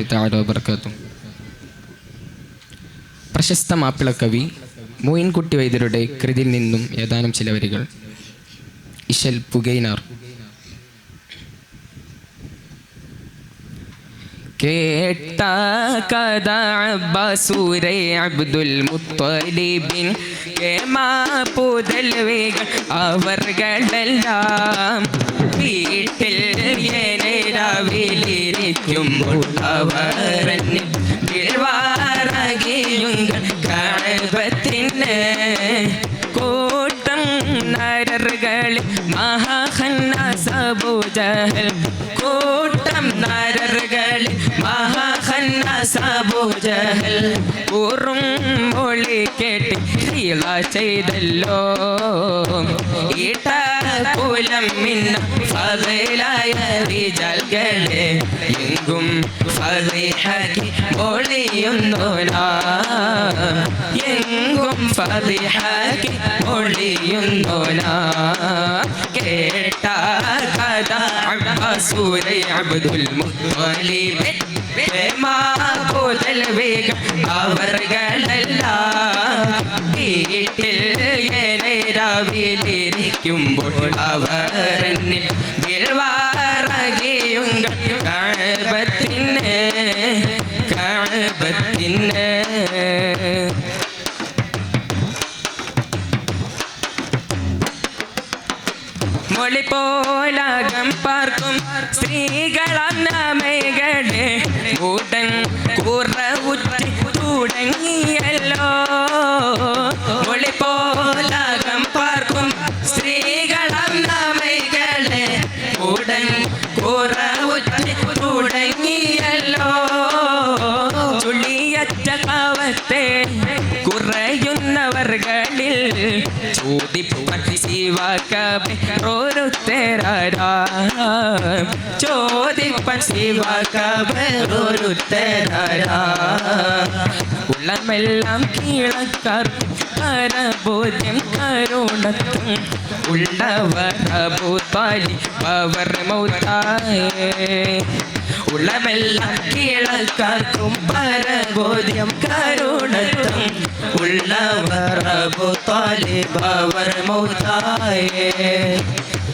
വറഹ്മത്തുള്ളാഹി തആല വബറകാതുഹു. പ്രശസ്ത മാപ്പിളക്കവി മോയിൻകുട്ടി വൈദ്യരുടെ കൃതിയിൽ നിന്നും ഏതാനും ചില വരികൾ. ഇശൽ പുകൈനാർ. കേട്ട കഥ അബ്ബാസൂരൈ അബ്ദുൽ മുത്തലിബിൻ പുതൽവികൾ അവർകളെല്ലാം വീട്ടിൽ രാവിലിരിക്കുമ്പോൾ അവരന്നിൽ വീഴ്വാറകിയുങ്ങൾ കഅബത്തിന് കൂട്ടം നരറുകളിൽ മഹാഖന്നാസ് അബൂജഹൽ കൂട്ടം നരറുകളിൽ മഹാഖന്നാസ് അബൂജഹൽ കൂറും മൊഴി കേട്ട് ഹീള ചെയ്തല്ലോ ഈട്ടകുലം മിന്ന ഫളലായ റിജാൽകളെ എങ്കും ഫളിഹക്കി ഒളിയുന്നോനാ എങ്കും ഫളിഹക്കി ഒളിയുന്നോനാ കേട്ട കഥ അബ്ബാസൂരൈ അബ്ദുൽ മുത്തലിബ് പുതൽവികൾ അവർകളെല്ലാം വീട്ടിൽ രാവിലിരിക്കുമ്പോൾ അവരന്നിൽ വീഴ്വാറകിയുങ്ങൾ കഅബത്തിന് മൊഴി പോലകം പാർക്കും സ്ത്രീകളാം നാമകളെ ഉടൻ കുറവുറ്റി തുടങ്ങിയല്ലോ മൊഴി പോലകം പാർക്കും സ്ത്രീകളാം നാമകളെ ഉടൻ കുറവുറ്റി തുടങ്ങിയല്ലോ ചുള്ളിയറ്റ കാവത്തെ കുറയുന്നവർകളിൽ ചോദിപ്പൻ ശിവകബരോരുത്തരാ ചോദിപ്പൻ ശിവകബരോരുത്തരാ ഉള്ളമെല്ലാം കീഴക്കാർക്കും പരബോധ്യം കരുണത്തും ഉള്ളവർ അബൂ താലിബ് അവർ മൗത്തായേ ഉള്ളമെല്ലാം കീഴക്കാർക്കും പരബോധ്യം കരുണത്തും ഉള്ളവർ അബൂ താലിബ് അവർ മൗത്തായേ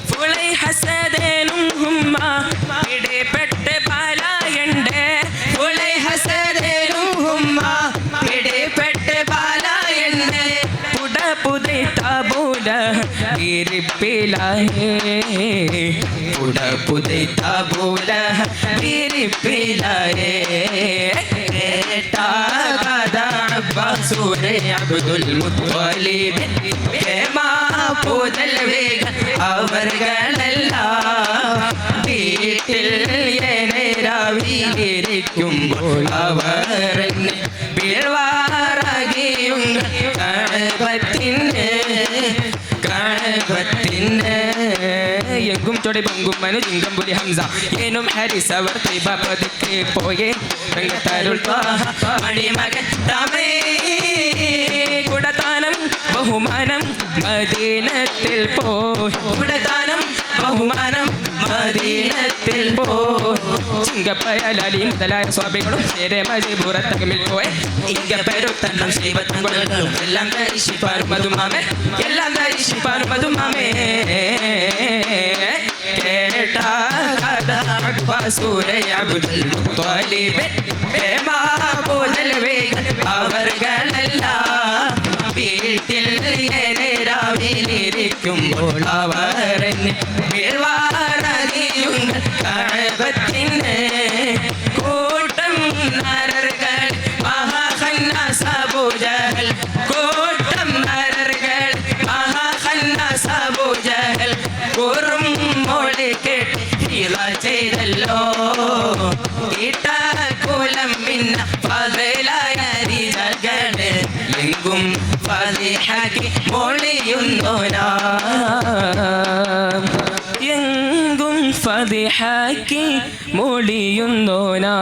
ഫുളൈ ഹസദേനും ഹുമ്മ പിടിപെട്ട് പാലായണ്ടേ ഫുളൈ ഹസദേനും ഹുമ്മ പിടിപെട്ട് പാലായണ്ടേ പുടപുതൈ താബൂല ഇരിപ്പിലായേ പുടപുതൈ താബൂല ഇരിപ്പിലായേ കേട്ടാ കഥ അബ്ബാസൂരൈ അബ്ദുൽ മുത്തലിബ് പുതൽവികൾ അവർകളെല്ലാം വീട്ടിൽ രാവിലിരിക്കുമ്പോൾ അവരന്നിൽ വീഴ്വാറകിയുങ്ങൾ കഅബത്തിന് എങ്കും ചൊടി പൊങ്കും മനു ജിങ്കം പുലി ഹംസ ഏനും ഹാരിസ് അവർ ത്രിബ പതുക്കെ പോയേ രംഗത്തരുൾ മണിമകൻ തമേ കുടത്താനം ബഹുമാനം മദീനത്തിൽ പോയി കുടത്താനം ബഹുമാനം മദീനത്തിൽ പോയി ചിങ്കപ്പയലാലി മുതലായ സ്വാഭികളും ചേരെ മജിപുറത്തകമിൽ പോയി ഇങ്കപ്പരുത്തണ്ണം ശ്രീവത്തങ്കുകളും എല്ലാം ധരിഷിപ്പാനും മധുമാമേ എല്ലാം ധരിഷിപ്പാനും മധുമാമേ കേട്ടാ കഥ അബ്ബാസൂരൈ അബ്ദുൽ മുത്തലിബ് പുതൽവികൾ അവർകളെല്ലാം വീട്ടിൽ രാവിലിരിക്കുമ്പോൾ അവരന്നിൽ വീഴ്വാറകിയുങ്ങൾ കഅബത്തിന് കൂട്ടം നരറുകൾ മഹാഖന്നാസ് അബൂജഹൽ കൂട്ടം നരറുകൾ മഹാഖന്നാസ് അബൂജഹൽ കൂറും മൊഴി കേട്ട് ഹീള ചെയ്തല്ലോ ഈട്ടകുലം മിന്ന ഫളലായ റിജാൽകളെ എങ്കും ഫളിഹക്കി ഒളിയുന്നോനാ എങ്കും ഫളിഹക്കി ഒളിയുന്നോനാ